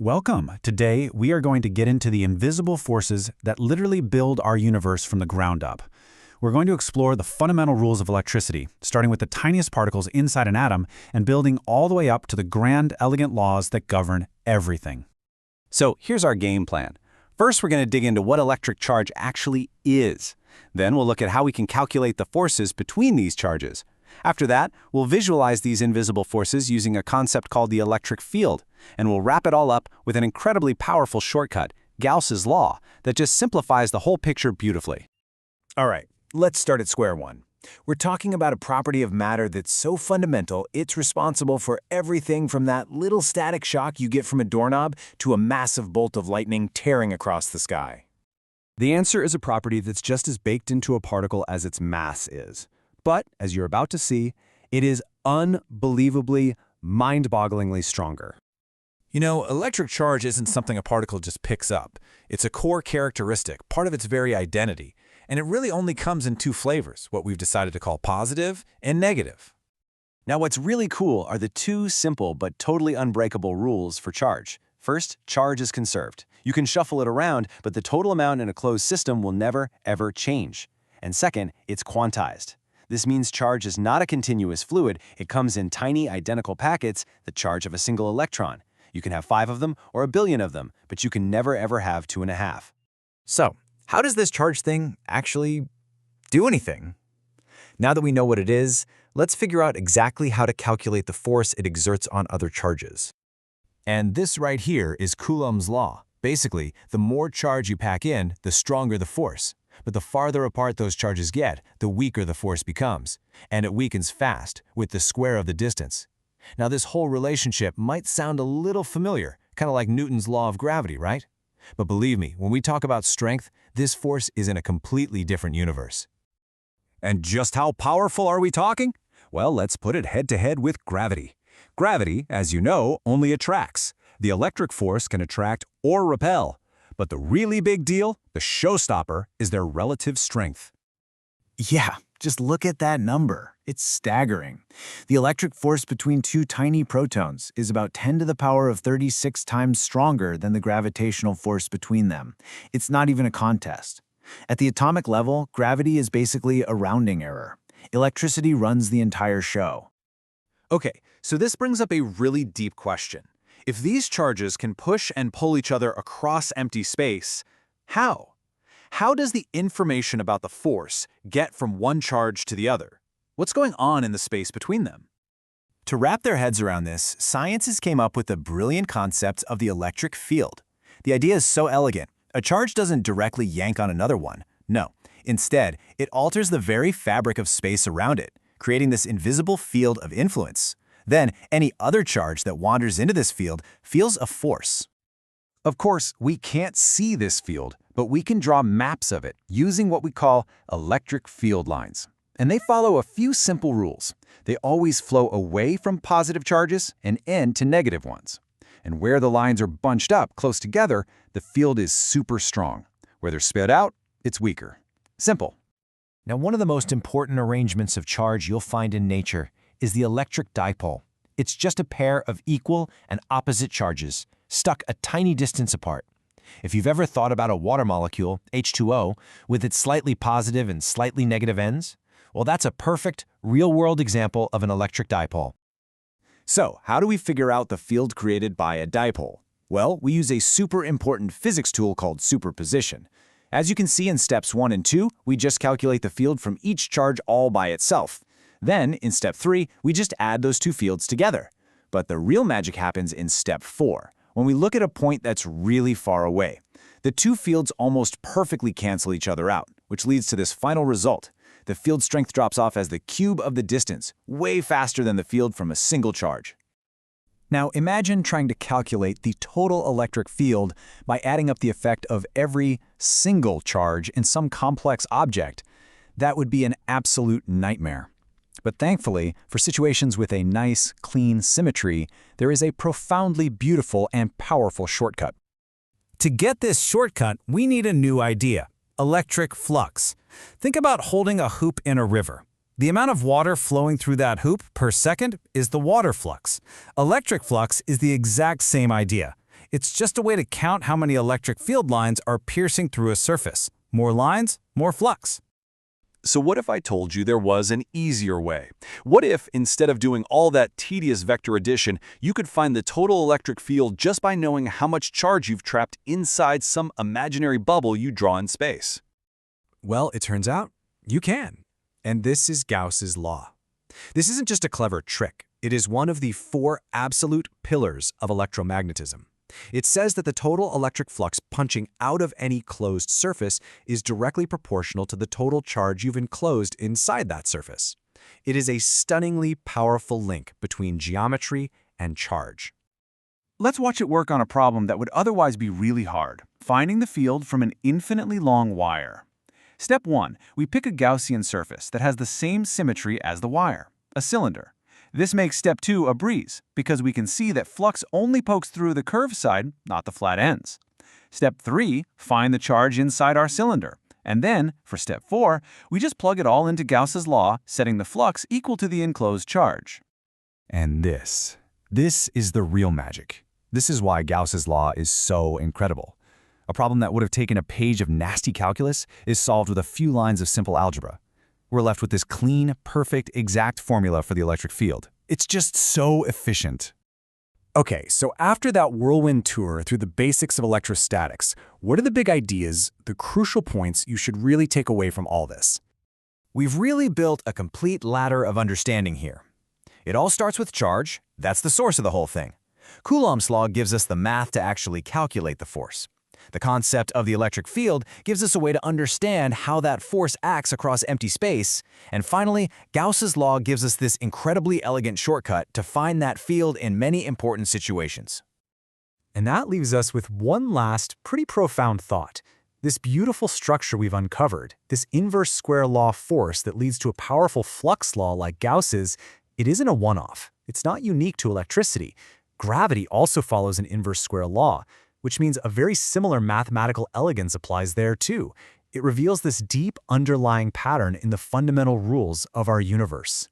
Welcome. Today, we are going to get into the invisible forces that literally build our universe from the ground up. We're going to explore the fundamental rules of electricity, starting with the tiniest particles inside an atom and building all the way up to the grand, elegant laws that govern everything. So here's our game plan. First, we're going to dig into what electric charge actually is. Then we'll look at how we can calculate the forces between these charges. After that, we'll visualize these invisible forces using a concept called the electric field, and we'll wrap it all up with an incredibly powerful shortcut, Gauss's law, that just simplifies the whole picture beautifully. All right, let's start at square one. We're talking about a property of matter that's so fundamental, it's responsible for everything from that little static shock you get from a doorknob to a massive bolt of lightning tearing across the sky. The answer is a property that's just as baked into a particle as its mass is. But, as you're about to see, it is unbelievably, mind-bogglingly stronger. You know, electric charge isn't something a particle just picks up. It's a core characteristic, part of its very identity. And it really only comes in two flavors, what we've decided to call positive and negative. Now, what's really cool are the two simple but totally unbreakable rules for charge. First, charge is conserved. You can shuffle it around, but the total amount in a closed system will never, ever change. And second, it's quantized. This means charge is not a continuous fluid. It comes in tiny, identical packets, the charge of a single electron. You can have 5 of them or 1 billion of them, but you can never ever have 2.5. So, how does this charge thing actually do anything? Now that we know what it is, let's figure out exactly how to calculate the force it exerts on other charges. And this right here is Coulomb's law. Basically, the more charge you pack in, the stronger the force. But the farther apart those charges get, the weaker the force becomes. And it weakens fast, with the square of the distance. Now this whole relationship might sound a little familiar, kind of like Newton's law of gravity, right? But believe me, when we talk about strength, this force is in a completely different universe. And just how powerful are we talking? Well, let's put it head-to-head with gravity. Gravity, as you know, only attracts. The electric force can attract or repel. But the really big deal, the showstopper, is their relative strength. Yeah, just look at that number. It's staggering. The electric force between two tiny protons is about 10 to the power of 36 times stronger than the gravitational force between them. It's not even a contest. At the atomic level, gravity is basically a rounding error. Electricity runs the entire show. Okay, so this brings up a really deep question. If these charges can push and pull each other across empty space, how? How does the information about the force get from one charge to the other? What's going on in the space between them? To wrap their heads around this, scientists came up with the brilliant concept of the electric field. The idea is so elegant. A charge doesn't directly yank on another one. No. Instead, it alters the very fabric of space around it, creating this invisible field of influence. Then, any other charge that wanders into this field feels a force. Of course, we can't see this field, but we can draw maps of it using what we call electric field lines. And they follow a few simple rules. They always flow away from positive charges and end to negative ones. And where the lines are bunched up close together, the field is super strong. Where they're spread out, it's weaker. Simple. Now, one of the most important arrangements of charge you'll find in nature is the electric dipole. It's just a pair of equal and opposite charges, stuck a tiny distance apart. If you've ever thought about a water molecule, H2O, with its slightly positive and slightly negative ends, well, that's a perfect, real-world example of an electric dipole. So, how do we figure out the field created by a dipole? Well, we use a super important physics tool called superposition. As you can see in steps 1 and 2, we just calculate the field from each charge all by itself. Then, in step 3, we just add those two fields together. But the real magic happens in step 4, when we look at a point that's really far away. The two fields almost perfectly cancel each other out, which leads to this final result. The field strength drops off as the cube of the distance, way faster than the field from a single charge. Now, imagine trying to calculate the total electric field by adding up the effect of every single charge in some complex object. That would be an absolute nightmare. But thankfully, for situations with a nice, clean symmetry, there is a profoundly beautiful and powerful shortcut. To get this shortcut, we need a new idea: electric flux. Think about holding a hoop in a river. The amount of water flowing through that hoop per second is the water flux. Electric flux is the exact same idea. It's just a way to count how many electric field lines are piercing through a surface. More lines, more flux. So what if I told you there was an easier way? What if, instead of doing all that tedious vector addition, you could find the total electric field just by knowing how much charge you've trapped inside some imaginary bubble you draw in space? Well, it turns out you can. And this is Gauss's law. This isn't just a clever trick. It is one of the 4 absolute pillars of electromagnetism. It says that the total electric flux punching out of any closed surface is directly proportional to the total charge you've enclosed inside that surface. It is a stunningly powerful link between geometry and charge. Let's watch it work on a problem that would otherwise be really hard, finding the field from an infinitely long wire. Step 1, we pick a Gaussian surface that has the same symmetry as the wire, a cylinder. This makes step 2 a breeze, because we can see that flux only pokes through the curved side, not the flat ends. Step 3, find the charge inside our cylinder. And then, for step 4, we just plug it all into Gauss's law, setting the flux equal to the enclosed charge. And this is the real magic. This is why Gauss's law is so incredible. A problem that would have taken a page of nasty calculus is solved with a few lines of simple algebra. We're left with this clean, perfect, exact formula for the electric field. It's just so efficient. Okay, so after that whirlwind tour through the basics of electrostatics, what are the big ideas, the crucial points you should really take away from all this? We've really built a complete ladder of understanding here. It all starts with charge. That's the source of the whole thing. Coulomb's law gives us the math to actually calculate the force. The concept of the electric field gives us a way to understand how that force acts across empty space. And finally, Gauss's law gives us this incredibly elegant shortcut to find that field in many important situations. And that leaves us with one last, pretty profound thought. This beautiful structure we've uncovered, this inverse square law force that leads to a powerful flux law like Gauss's, it isn't a one-off. It's not unique to electricity. Gravity also follows an inverse square law, which means a very similar mathematical elegance applies there too. It reveals this deep underlying pattern in the fundamental rules of our universe.